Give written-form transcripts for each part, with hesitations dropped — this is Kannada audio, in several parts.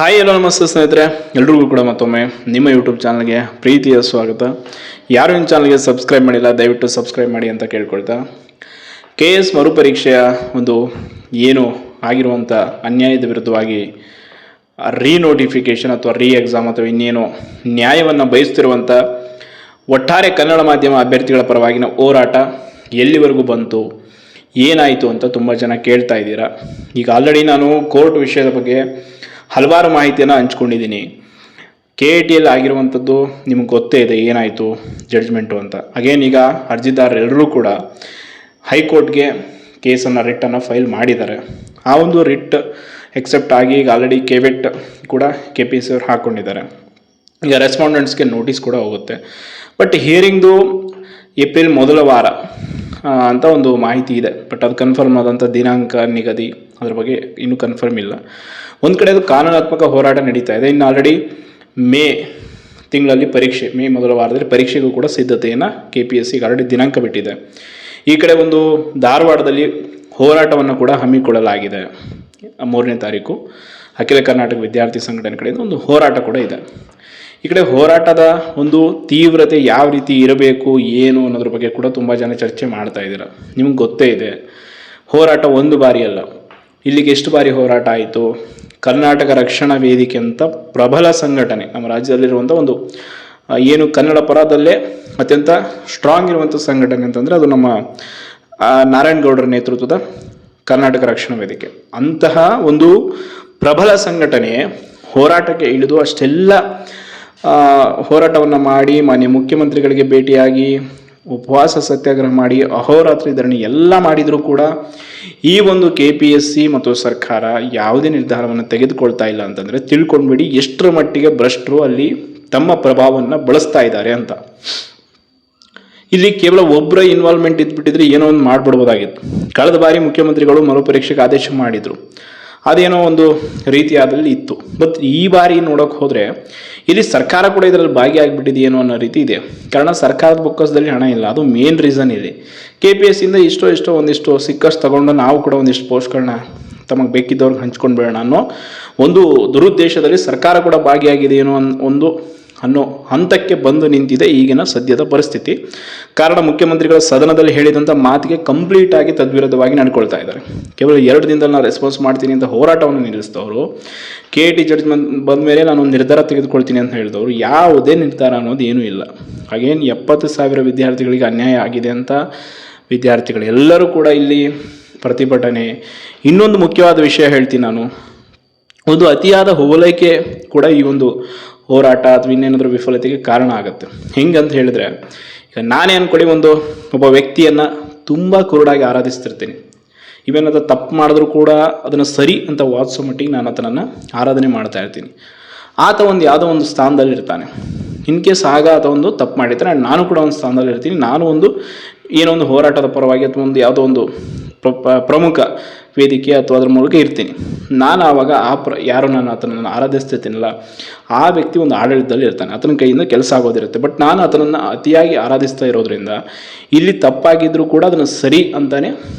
ಹಾಯ್ ಎಲ್ಲೋ ನಮಸ್ತೆ ಸ್ನೇಹಿತರೆ, ಎಲ್ರಿಗೂ ಕೂಡ ಮತ್ತೊಮ್ಮೆ ನಿಮ್ಮ ಯೂಟ್ಯೂಬ್ ಚಾನಲ್ಗೆ ಪ್ರೀತಿಯ ಸ್ವಾಗತ. ಯಾರು ನಿಮ್ಮ ಚಾನಲ್ಗೆ ಸಬ್ಸ್ಕ್ರೈಬ್ ಮಾಡಿಲ್ಲ ದಯವಿಟ್ಟು ಸಬ್ಸ್ಕ್ರೈಬ್ ಮಾಡಿ ಅಂತ ಕೇಳ್ಕೊಳ್ತಾ, KS ಮರುಪರೀಕ್ಷೆಯ ಒಂದು ಏನು ಆಗಿರುವಂಥ ಅನ್ಯಾಯದ ವಿರುದ್ಧವಾಗಿ ರೀನೋಟಿಫಿಕೇಷನ್ ಅಥವಾ ಎಕ್ಸಾಮ್ ಅಥವಾ ಇನ್ನೇನು ನ್ಯಾಯವನ್ನು ಬಯಸ್ತಿರುವಂಥ ಒಟ್ಟಾರೆ ಕನ್ನಡ ಮಾಧ್ಯಮ ಅಭ್ಯರ್ಥಿಗಳ ಪರವಾಗಿನ ಹೋರಾಟ ಎಲ್ಲಿವರೆಗೂ ಬಂತು, ಏನಾಯಿತು ಅಂತ ತುಂಬ ಜನ ಕೇಳ್ತಾ ಇದ್ದೀರಾ. ಈಗ ಆಲ್ರೆಡಿ ನಾನು ಕೋರ್ಟ್ ವಿಷಯದ ಬಗ್ಗೆ ಹಲವಾರು ಮಾಹಿತಿಯನ್ನು ಹಂಚ್ಕೊಂಡಿದ್ದೀನಿ. KATL ಆಗಿರುವಂಥದ್ದು ನಿಮ್ಗೆ ಗೊತ್ತೇ ಇದೆ ಏನಾಯಿತು ಜಡ್ಜ್ಮೆಂಟು ಅಂತ. ಅಗೇನ್ ಈಗ ಅರ್ಜಿದಾರರೆಲ್ಲರೂ ಕೂಡ ಹೈಕೋರ್ಟ್ಗೆ ಕೇಸನ್ನು ರಿಟ್ಟನ್ನು ಫೈಲ್ ಮಾಡಿದ್ದಾರೆ. ಆ ಒಂದು ರಿಟ್ ಎಕ್ಸೆಪ್ಟ್ ಆಗಿ ಈಗ ಆಲ್ರೆಡಿ ಕೆವೆಟ್ ಕೂಡ KPSC ಅವರು ಹಾಕ್ಕೊಂಡಿದ್ದಾರೆ. ಈಗ ರೆಸ್ಪಾಂಡೆಂಟ್ಸ್ಗೆ ನೋಟಿಸ್ ಕೂಡ ಹೋಗುತ್ತೆ. ಬಟ್ ಹಿಯರಿಂಗ್ದು ಏಪ್ರಿಲ್ ಮೊದಲ ವಾರ ಅಂತ ಒಂದು ಮಾಹಿತಿ ಇದೆ. ಬಟ್ ಅದು ಕನ್ಫರ್ಮ್ ಆದಂಥ ದಿನಾಂಕ ನಿಗದಿ ಅದ್ರ ಬಗ್ಗೆ ಇನ್ನೂ ಕನ್ಫರ್ಮ್ ಇಲ್ಲ. ಒಂದು ಕಡೆ ಅದು ಕಾನೂನಾತ್ಮಕ ಹೋರಾಟ ನಡೀತಾ ಇದೆ. ಇನ್ನು ಆಲ್ರೆಡಿ ಮೇ ತಿಂಗಳಲ್ಲಿ ಪರೀಕ್ಷೆ, ಮೇ ಮೊದಲ ವಾರದಲ್ಲಿ ಪರೀಕ್ಷೆಗೂ ಕೂಡ ಸಿದ್ಧತೆಯನ್ನು KPSC ಆಲ್ರೆಡಿ ದಿನಾಂಕ ಬಿಟ್ಟಿದೆ. ಈ ಕಡೆ ಒಂದು ಧಾರವಾಡದಲ್ಲಿ ಹೋರಾಟವನ್ನು ಕೂಡ ಹಮ್ಮಿಕೊಳ್ಳಲಾಗಿದೆ 3ನೇ ತಾರೀಕು. ಅಖಿಲ ಕರ್ನಾಟಕ ವಿದ್ಯಾರ್ಥಿ ಸಂಘಟನೆ ಕಡೆಯಿಂದ ಒಂದು ಹೋರಾಟ ಕೂಡ ಇದೆ. ಈ ಕಡೆ ಹೋರಾಟದ ಒಂದು ತೀವ್ರತೆ ಯಾವ ರೀತಿ ಇರಬೇಕು ಏನು ಅನ್ನೋದ್ರ ಬಗ್ಗೆ ಕೂಡ ತುಂಬ ಜನ ಚರ್ಚೆ ಮಾಡ್ತಾ ಇದ್ದೀರ. ನಿಮ್ಗೆ ಗೊತ್ತೇ ಇದೆ, ಹೋರಾಟ ಒಂದು ಬಾರಿ ಅಲ್ಲ, ಇಲ್ಲಿಗೆ ಎಷ್ಟು ಬಾರಿ ಹೋರಾಟ ಆಯಿತು. ಕರ್ನಾಟಕ ರಕ್ಷಣಾ ವೇದಿಕೆ ಅಂತ ಪ್ರಬಲ ಸಂಘಟನೆ ನಮ್ಮ ರಾಜ್ಯದಲ್ಲಿರುವಂಥ ಒಂದು ಏನು ಕನ್ನಡ ಪರದಲ್ಲೇ ಅತ್ಯಂತ ಸ್ಟ್ರಾಂಗ್ ಇರುವಂಥ ಸಂಘಟನೆ ಅಂತಂದರೆ ಅದು ನಮ್ಮ ನಾರಾಯಣಗೌಡರ ನೇತೃತ್ವದ ಕರ್ನಾಟಕ ರಕ್ಷಣಾ ವೇದಿಕೆ. ಅಂತಹ ಒಂದು ಪ್ರಬಲ ಸಂಘಟನೆ ಹೋರಾಟಕ್ಕೆ ಇಳಿದು ಅಷ್ಟೆಲ್ಲ ಹೋರಾಟವನ್ನು ಮಾಡಿ ಮಾನ್ಯ ಮುಖ್ಯಮಂತ್ರಿಗಳಿಗೆ ಭೇಟಿಯಾಗಿ ಉಪವಾಸ ಸತ್ಯಾಗ್ರಹ ಮಾಡಿ ಅಹೋರಾತ್ರಿ ಧರಣಿ ಎಲ್ಲ ಮಾಡಿದರೂ ಕೂಡ ಈ ಒಂದು KPSC ಮತ್ತು ಸರ್ಕಾರ ಯಾವುದೇ ನಿರ್ಧಾರವನ್ನು ತೆಗೆದುಕೊಳ್ತಾ ಇಲ್ಲ ಅಂತಂದರೆ ತಿಳ್ಕೊಂಡ್ಬಿಡಿ ಎಷ್ಟರ ಮಟ್ಟಿಗೆ ಭ್ರಷ್ಟರು ಅಲ್ಲಿ ತಮ್ಮ ಪ್ರಭಾವವನ್ನು ಬಳಸ್ತಾ ಇದ್ದಾರೆ ಅಂತ. ಇಲ್ಲಿ ಕೇವಲ ಒಬ್ಬರ ಇನ್ವಾಲ್ವ್ಮೆಂಟ್ ಇದ್ಬಿಟ್ಟಿದ್ರೆ ಏನೋ ಒಂದು ಮಾಡಿಬಿಡ್ಬೋದಾಗಿತ್ತು. ಕಳೆದ ಬಾರಿ ಮುಖ್ಯಮಂತ್ರಿಗಳು ಮರುಪರೀಕ್ಷೆಗೆ ಆದೇಶ ಮಾಡಿದರು, ಅದೇನೋ ಒಂದು ರೀತಿಯಾದಲ್ಲಿ ಇತ್ತು. ಬಟ್ ಈ ಬಾರಿ ನೋಡೋಕೆ ಹೋದರೆ ಇಲ್ಲಿ ಸರ್ಕಾರ ಕೂಡ ಇದರಲ್ಲಿ ಭಾಗಿಯಾಗಿಬಿಟ್ಟಿದೆಯೇನೋ ಅನ್ನೋ ರೀತಿ ಇದೆ. ಕಾರಣ ಸರ್ಕಾರದ ಬೊಕ್ಕಸದಲ್ಲಿ ಹಣ ಇಲ್ಲ, ಅದು ಮೇನ್ ರೀಸನ್ ಇದೆ. KPSCಯಿಂದ ಇಷ್ಟೋ ಒಂದಿಷ್ಟು ಸಿಕ್ಕಷ್ಟು ತಗೊಂಡು ನಾವು ಕೂಡ ಒಂದಿಷ್ಟು ಪೋಸ್ಟ್ಗಳನ್ನ ತಮಗೆ ಬೇಕಿದ್ದವ್ರಿಗೆ ಹಂಚ್ಕೊಂಡು ಬೇಡ ಅನ್ನೋ ಒಂದು ದುರುದ್ದೇಶದಲ್ಲಿ ಸರ್ಕಾರ ಕೂಡ ಭಾಗಿಯಾಗಿದೆಯೇನೋ ಅನ್ನೋ ಹಂತಕ್ಕೆ ಬಂದು ನಿಂತಿದೆ ಈಗಿನ ಸದ್ಯದ ಪರಿಸ್ಥಿತಿ. ಕಾರಣ ಮುಖ್ಯಮಂತ್ರಿಗಳ ಸದನದಲ್ಲಿ ಹೇಳಿದಂಥ ಮಾತಿಗೆ ಕಂಪ್ಲೀಟ್ ಆಗಿ ತದ್ವಿರುದ್ಧವಾಗಿ ನಡ್ಕೊಳ್ತಾ ಇದ್ದಾರೆ. ಕೇವಲ 2 ದಿನದಲ್ಲಿ ನಾನು ರೆಸ್ಪಾನ್ಸ್ ಮಾಡ್ತೀನಿ ಅಂತ ಹೋರಾಟವನ್ನು ನಿಲ್ಲಿಸಿದವರು, KAT ಜಡ್ಜ್ಮೆಂಟ್ ಬಂದ ಮೇಲೆ ನಾನು ಒಂದು ನಿರ್ಧಾರ ತೆಗೆದುಕೊಳ್ತೀನಿ ಅಂತ ಹೇಳಿದವರು, ಯಾವುದೇ ನಿರ್ಧಾರ ಅನ್ನೋದು ಏನೂ ಇಲ್ಲ. ಹಾಗೇನು 70,000 ವಿದ್ಯಾರ್ಥಿಗಳಿಗೆ ಅನ್ಯಾಯ ಆಗಿದೆ ಅಂತ ವಿದ್ಯಾರ್ಥಿಗಳು ಎಲ್ಲರೂ ಕೂಡ ಇಲ್ಲಿ ಪ್ರತಿಭಟನೆ. ಇನ್ನೊಂದು ಮುಖ್ಯವಾದ ವಿಷಯ ಹೇಳ್ತೀನಿ ನಾನು, ಒಂದು ಅತಿಯಾದ ಹೋಲೈಕೆ ಕೂಡ ಈ ಒಂದು ಹೋರಾಟ ಅಥವಾ ಇನ್ನೇನಾದರೂ ವಿಫಲತೆಗೆ ಕಾರಣ ಆಗುತ್ತೆ. ಹೆಂಗಂತ ಹೇಳಿದ್ರೆ, ಈಗ ನಾನೇ ಅಂದ್ಕೊಳ್ಳಿ ಒಬ್ಬ ವ್ಯಕ್ತಿಯನ್ನು ತುಂಬ ಕುರುಡಾಗಿ ಆರಾಧಿಸ್ತಿರ್ತೀನಿ. ಇವೇನಾದ ತಪ್ಪು ಮಾಡಿದ್ರೂ ಕೂಡ ಅದನ್ನು ಸರಿ ಅಂತ ವಾದಿಸೋ ಮಟ್ಟಿಗೆ ನಾನು ಆತನನ್ನು ಆರಾಧನೆ ಮಾಡ್ತಾ ಇರ್ತೀನಿ. ಆತ ಯಾವುದೋ ಒಂದು ಸ್ಥಾನದಲ್ಲಿ ಇರ್ತಾನೆ. ಇನ್ ಕೇಸ್ ಆಗ ಆತ ತಪ್ಪು ಮಾಡಿರ್ತಾನೆ, ನಾನು ಕೂಡ ಒಂದು ಸ್ಥಾನದಲ್ಲಿ ಇರ್ತೀನಿ. ನಾನು ಏನೋ ಒಂದು ಹೋರಾಟದ ಪರವಾಗಿ ಅಥವಾ ಯಾವುದೋ ಒಂದು ಪ್ರಮುಖ ವೇದಿಕೆ ಅಥವಾ ಅದ್ರ ಮೂಲಕ ಇರ್ತೀನಿ. ನಾನು ಆವಾಗ ಯಾರು ನಾನು ಆತನನ್ನು ಆರಾಧಿಸ್ತಿರ್ತೀನಲ್ಲ ಆ ವ್ಯಕ್ತಿ ಒಂದು ಆಡಳಿತದಲ್ಲಿ ಇರ್ತಾನೆ, ಆತನ ಕೈಯಿಂದ ಕೆಲಸ ಆಗೋದಿರುತ್ತೆ. ಬಟ್ ನಾನು ಆತನನ್ನು ಅತಿಯಾಗಿ ಆರಾಧಿಸ್ತಾ ಇರೋದ್ರಿಂದ ಇಲ್ಲಿ ತಪ್ಪಾಗಿದ್ದರೂ ಕೂಡ ಅದನ್ನು ಸರಿ ಅಂತಾನೆ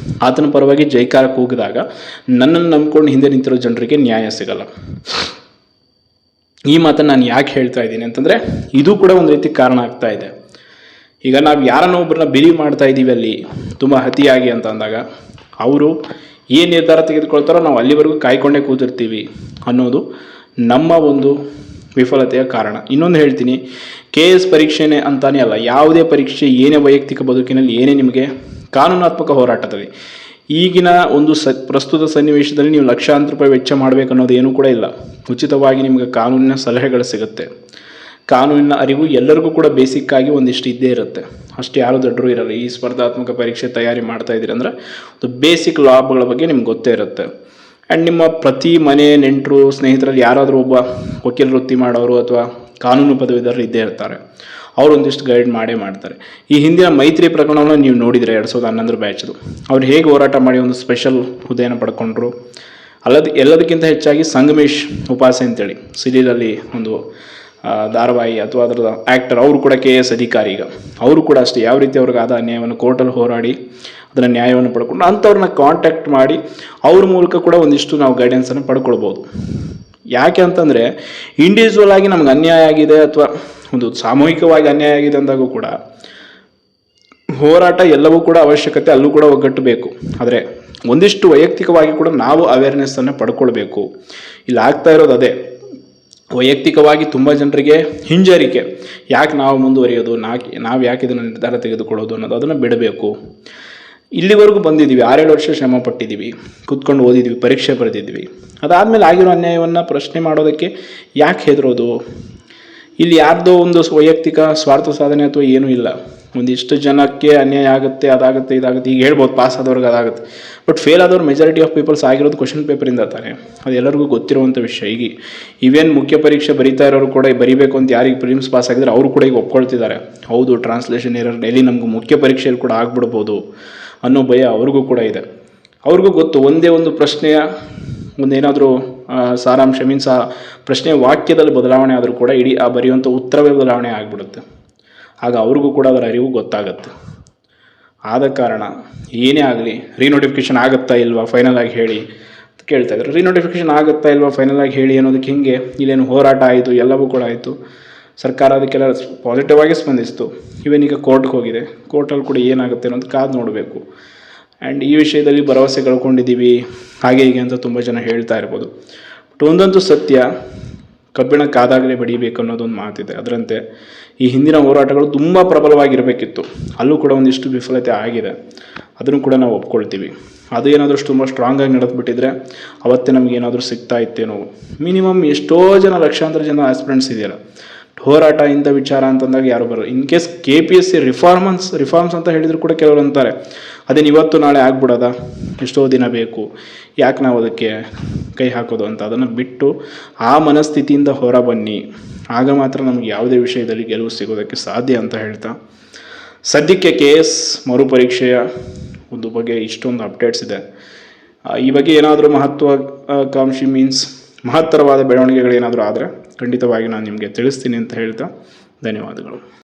ಆತನ ಪರವಾಗಿ ಜೈಕಾರ ಕೂಗಿದಾಗ ನನ್ನನ್ನು ನಂಬ್ಕೊಂಡು ಹಿಂದೆ ನಿಂತಿರೋ ಜನರಿಗೆ ನ್ಯಾಯ ಸಿಗಲ್ಲ. ಈ ಮಾತನ್ನು ನಾನು ಯಾಕೆ ಹೇಳ್ತಾ ಇದ್ದೀನಿ ಅಂತಂದರೆ, ಇದು ಕೂಡ ಒಂದು ರೀತಿ ಕಾರಣ ಆಗ್ತಾ ಇದೆ. ಈಗ ನಾವು ಯಾರನ್ನೋ ಒಬ್ಬರನ್ನ ಬಿಲೀವ್ ಮಾಡ್ತಾ ಇದ್ದೀವಿ ಅಲ್ಲಿ ತುಂಬ ಅತಿಯಾಗಿ ಅಂತ ಅಂದಾಗ ಅವರು ಏನು ನಿರ್ಧಾರ ತೆಗೆದುಕೊಳ್ತಾರೋ ನಾವು ಅಲ್ಲಿವರೆಗೂ ಕಾಯ್ಕೊಂಡೇ ಕೂತಿರ್ತೀವಿ ಅನ್ನೋದು ನಮ್ಮ ಒಂದು ವಿಫಲತೆಯ ಕಾರಣ. ಇನ್ನೊಂದು ಹೇಳ್ತೀನಿ, KS ಪರೀಕ್ಷೆನೇ ಅಂತಾನೇ ಅಲ್ಲ, ಯಾವುದೇ ಪರೀಕ್ಷೆ ಏನೇ ವೈಯಕ್ತಿಕ ಬದುಕಿನಲ್ಲಿ ಏನೇ ನಿಮಗೆ ಕಾನೂನಾತ್ಮಕ ಹೋರಾಟದಲ್ಲಿ ಈಗಿನ ಒಂದು ಪ್ರಸ್ತುತ ಸನ್ನಿವೇಶದಲ್ಲಿ ನೀವು ಲಕ್ಷಾಂತರ ರೂಪಾಯಿ ವೆಚ್ಚ ಮಾಡಬೇಕು ಅನ್ನೋದು ಏನೂ ಕೂಡ ಇಲ್ಲ. ಉಚಿತವಾಗಿ ನಿಮಗೆ ಕಾನೂನಿನ ಸಲಹೆಗಳು ಸಿಗುತ್ತೆ. ಕಾನೂನಿನ ಅರಿವು ಎಲ್ಲರಿಗೂ ಕೂಡ ಬೇಸಿಕ್ಕಾಗಿ ಒಂದಿಷ್ಟು ಇದ್ದೇ ಇರುತ್ತೆ, ಅಷ್ಟು ಯಾರು ದೊಡ್ಡರು ಇರಲ್ಲ. ಈ ಸ್ಪರ್ಧಾತ್ಮಕ ಪರೀಕ್ಷೆ ತಯಾರಿ ಮಾಡ್ತಾ ಇದ್ದೀರಿ ಅಂದರೆ ಒಂದು ಬೇಸಿಕ್ ಲಾಭಗಳ ಬಗ್ಗೆ ನಿಮ್ಗೆ ಗೊತ್ತೇ ಇರುತ್ತೆ. ಆ್ಯಂಡ್ ನಿಮ್ಮ ಪ್ರತಿ ಮನೆ ನೆಂಟರು ಸ್ನೇಹಿತರಲ್ಲಿ ಯಾರಾದರೂ ಒಬ್ಬ ವಕೀಲ ವೃತ್ತಿ ಮಾಡೋರು ಅಥವಾ ಕಾನೂನು ಪದವೀಧರರು ಇದ್ದೇ ಇರ್ತಾರೆ, ಅವರು ಒಂದಿಷ್ಟು ಗೈಡ್ ಮಾಡೇ ಮಾಡ್ತಾರೆ. ಈ ಹಿಂದಿನ ಮೈತ್ರಿ ಪ್ರಕರಣವನ್ನು ನೀವು ನೋಡಿದರೆ 2011 ಬ್ಯಾಚ್ದು ಅವ್ರು ಹೇಗೆ ಹೋರಾಟ ಮಾಡಿ ಒಂದು ಸ್ಪೆಷಲ್ ಹುದ್ದೆಯನ್ನು ಪಡ್ಕೊಂಡ್ರು. ಎಲ್ಲದಕ್ಕಿಂತ ಹೆಚ್ಚಾಗಿ ಸಂಗಮೇಶ್ ಉಪಾಸೆ ಅಂತೇಳಿ ಸಿರಿಯಲ್ಲಿ ಒಂದು ಧಾರಾವಾಹಿ ಅಥವಾ ಅದರ ಆ್ಯಕ್ಟರ್, ಅವರು ಕೂಡ KS ಅಧಿಕಾರಿ. ಈಗ ಅವರು ಕೂಡ ಅಷ್ಟೇ ಯಾವ ರೀತಿ ಅವ್ರಿಗೆ ಆದ ಅನ್ಯಾಯವನ್ನು ಕೋರ್ಟಲ್ಲಿ ಹೋರಾಡಿ ಅದನ್ನು ನ್ಯಾಯವನ್ನು ಪಡ್ಕೊಂಡು ಅಂಥವ್ರನ್ನ ಕಾಂಟ್ಯಾಕ್ಟ್ ಮಾಡಿ ಅವ್ರ ಮೂಲಕ ಕೂಡ ಒಂದಿಷ್ಟು ನಾವು ಗೈಡೆನ್ಸನ್ನು ಪಡ್ಕೊಳ್ಬೋದು. ಯಾಕೆ ಅಂತಂದರೆ ಇಂಡಿವಿಜುವಲ್ ಆಗಿ ನಮ್ಗೆ ಅನ್ಯಾಯ ಆಗಿದೆ ಅಥವಾ ಒಂದು ಸಾಮೂಹಿಕವಾಗಿ ಅನ್ಯಾಯ ಆಗಿದೆ ಅಂದಾಗೂ ಕೂಡ ಹೋರಾಟ ಎಲ್ಲವೂ ಕೂಡ ಅವಶ್ಯಕತೆ, ಅಲ್ಲೂ ಕೂಡ ಒಗ್ಗಟ್ಟು ಬೇಕು. ಆದರೆ ಒಂದಿಷ್ಟು ವೈಯಕ್ತಿಕವಾಗಿ ಕೂಡ ನಾವು ಅವೇರ್ನೆಸ್ಸನ್ನು ಪಡ್ಕೊಳ್ಬೇಕು. ಇಲ್ಲಿ ಆಗ್ತಾ ಇರೋದು ಅದೇ, ವೈಯಕ್ತಿಕವಾಗಿ ತುಂಬ ಜನರಿಗೆ ಹಿಂಜರಿಕೆ, ಯಾಕೆ ನಾವು ಮುಂದುವರಿಯೋದು, ನಾವು ಯಾಕೆ ಇದನ್ನು ನಿರ್ಧಾರ ತೆಗೆದುಕೊಳ್ಳೋದು ಅನ್ನೋದು, ಅದನ್ನು ಬಿಡಬೇಕು. ಇಲ್ಲಿವರೆಗೂ ಬಂದಿದ್ದೀವಿ, 6-7 ವರ್ಷ ಶ್ರಮ ಪಟ್ಟಿದ್ದೀವಿ, ಕೂತ್ಕೊಂಡು ಓದಿದ್ವಿ, ಪರೀಕ್ಷೆ ಬರೆದಿದ್ವಿ. ಅದಾದಮೇಲೆ ಆಗಿರೋ ಅನ್ಯಾಯವನ್ನು ಪ್ರಶ್ನೆ ಮಾಡೋದಕ್ಕೆ ಯಾಕೆ ಹೆದರೋದು? ಇಲ್ಲಿ ಯಾರ್ದೋ ಒಂದು ವೈಯಕ್ತಿಕ ಸ್ವಾರ್ಥ ಸಾಧನೆ ಅಥವಾ ಏನೂ ಇಲ್ಲ. ಒಂದಿಷ್ಟು ಜನಕ್ಕೆ ಅನ್ಯಾಯ ಆಗುತ್ತೆ, ಅದಾಗುತ್ತೆ, ಇದಾಗುತ್ತೆ, ಈಗ ಹೇಳ್ಬೋದು ಪಾಸ್ ಆದವ್ರಿಗೆ ಅದಾಗುತ್ತೆ. ಬಟ್ ಫೇಲ್ ಆದವ್ರು ಮೆಜಾರಿಟಿ ಆಫ್ ಪೀಪಲ್ಸ್ ಆಗಿರೋದು ಕ್ವಶನ್ ಪೇಪರಿಂದ ತಾನೆ, ಅದು ಎಲ್ಲರಿಗೂ ಗೊತ್ತಿರುವಂಥ ವಿಷಯ. ಈಗ ಇವೇನು ಮುಖ್ಯ ಪರೀಕ್ಷೆ ಬರೀತಾ ಇರೋರು ಕೂಡ ಬರೀಬೇಕು ಅಂತ ಯಾರಿಗೆ ಪ್ರಿಲಿಮ್ಸ್ ಪಾಸ್ ಆಗಿದ್ರೆ ಅವರು ಕೂಡ ಈಗ ಒಪ್ಕೊಳ್ತಿದ್ದಾರೆ, ಹೌದು ಟ್ರಾನ್ಸ್ಲೇಷನ್ ಎರರ್ ಡೈಲಿ ನಮಗೂ ಮುಖ್ಯ ಪರೀಕ್ಷೆಯಲ್ಲಿ ಕೂಡ ಆಗ್ಬಿಡ್ಬೋದು ಅನ್ನೋ ಭಯ ಅವ್ರಿಗೂ ಕೂಡ ಇದೆ. ಅವ್ರಿಗೂ ಗೊತ್ತು, ಒಂದೇ ಒಂದು ಪ್ರಶ್ನೆಯ ಒಂದೇನಾದರೂ ಸಾರಾಂಶ ಮೀನ್ಸ್ ಆ ಪ್ರಶ್ನೆ ವಾಕ್ಯದಲ್ಲಿ ಬದಲಾವಣೆ ಆದರೂ ಕೂಡ ಇಡೀ ಆ ಬರೆಯುವಂಥ ಉತ್ತರವೇ ಬದಲಾವಣೆ ಆಗಿಬಿಡುತ್ತೆ. ಆಗ ಅವ್ರಿಗೂ ಕೂಡ ಅದರ ಅರಿವು ಗೊತ್ತಾಗುತ್ತೆ. ಆದ ಕಾರಣ ಏನೇ ಆಗಲಿ ರೀನೋಟಿಫಿಕೇಷನ್ ಆಗುತ್ತಾ ಇಲ್ವಾ ಫೈನಲ್ ಆಗಿ ಹೇಳಿ ಅಂತ ಕೇಳ್ತಾ ಇದ್ದಾರೆ. ರೀನೋಟಿಫಿಕೇಷನ್ ಆಗುತ್ತಾ ಇಲ್ವಾ ಫೈನಲ್ ಆಗಿ ಹೇಳಿ ಅನ್ನೋದಕ್ಕೆ ಹಿಂಗೆ ಇಲ್ಲೇನು ಹೋರಾಟ ಆಯಿತು, ಎಲ್ಲವೂ ಕೂಡ ಆಯಿತು. ಸರ್ಕಾರ ಅದಕ್ಕೆಲ್ಲ ಪಾಸಿಟಿವ್ ಆಗಿ ಸ್ಪಂದಿಸಿತು. ಇವನ್ ಈಗ ಕೋರ್ಟ್ಗೆ ಹೋಗಿದೆ, ಕೋರ್ಟಲ್ಲಿ ಕೂಡ ಏನಾಗುತ್ತೆ ಅನ್ನೋದು ಕಾದು ನೋಡಬೇಕು. ಆ್ಯಂಡ್ ಈ ವಿಷಯದಲ್ಲಿ ಭರವಸೆ ಕಳ್ಕೊಂಡಿದ್ದೀವಿ ಹಾಗೆ ಹೀಗೆ ಅಂತ ತುಂಬ ಜನ ಹೇಳ್ತಾ ಇರ್ಬೋದು. ಬಟ್ ಒಂದಂತೂ ಸತ್ಯ, ಕಬ್ಬಿಣ ಕಾದಾಗಲೇ ಬಡಿಬೇಕು ಅನ್ನೋದೊಂದು ಮಾತಿದೆ. ಅದರಂತೆ ಈ ಹಿಂದಿನ ಹೋರಾಟಗಳು ತುಂಬ ಪ್ರಬಲವಾಗಿರಬೇಕಿತ್ತು, ಅಲ್ಲೂ ಕೂಡ ಒಂದಿಷ್ಟು ವಿಫಲತೆ ಆಗಿದೆ, ಅದನ್ನು ಕೂಡ ನಾವು ಒಪ್ಕೊಳ್ತೀವಿ. ಅದು ಏನಾದರೂ ತುಂಬ ಸ್ಟ್ರಾಂಗಾಗಿ ನಡೆದುಬಿಟ್ಟಿದ್ರೆ ಅವತ್ತೇ ನಮಗೇನಾದರೂ ಸಿಗ್ತಾ ಇತ್ತೇನೋ. ಮಿನಿಮಮ್ ಎಷ್ಟೋ ಜನ, ಲಕ್ಷಾಂತರ ಜನ ಆಸ್ಪಿರೆಂಟ್ಸ್ ಇದೆಯಲ್ಲ, ಹೋರಾಟ ಇಂಥ ವಿಚಾರ ಅಂತಂದಾಗ ಯಾರು ಬರೋದು. ಇನ್ ಕೇಸ್ KPSC ರಿಫಾರ್ಮ್ಸ್ ಅಂತ ಹೇಳಿದ್ರು ಕೂಡ ಕೆಲವರು ಅಂತಾರೆ, ಅದೇನು ಇವತ್ತು ನಾಳೆ ಆಗ್ಬಿಡೋದ, ಎಷ್ಟೋ ದಿನ ಬೇಕು, ಯಾಕೆ ನಾವು ಅದಕ್ಕೆ ಕೈ ಹಾಕೋದು ಅಂತ. ಅದನ್ನು ಬಿಟ್ಟು ಆ ಮನಸ್ಥಿತಿಯಿಂದ ಹೊರ ಬನ್ನಿ, ಆಗ ಮಾತ್ರ ನಮಗೆ ಯಾವುದೇ ವಿಷಯದಲ್ಲಿ ಗೆಲುವು ಸಿಗೋದಕ್ಕೆ ಸಾಧ್ಯ ಅಂತ ಹೇಳ್ತಾ, ಸದ್ಯಕ್ಕೆ KS ಮರುಪರೀಕ್ಷೆಯ ಒಂದು ಬಗ್ಗೆ ಇಷ್ಟೊಂದು ಅಪ್ಡೇಟ್ಸ್ ಇದೆ. ಈ ಬಗ್ಗೆ ಏನಾದರೂ ಮಹತ್ವಾಕಾಂಕ್ಷಿ ಮಹತ್ತರವಾದ ಬೆಳವಣಿಗೆಗಳೇನಾದರೂ ಆದರೆ ಖಂಡಿತವಾಗಿ ನಾನು ನಿಮಗೆ ತಿಳಿಸ್ತೀನಿ ಅಂತ ಹೇಳ್ತಾ ಧನ್ಯವಾದಗಳು.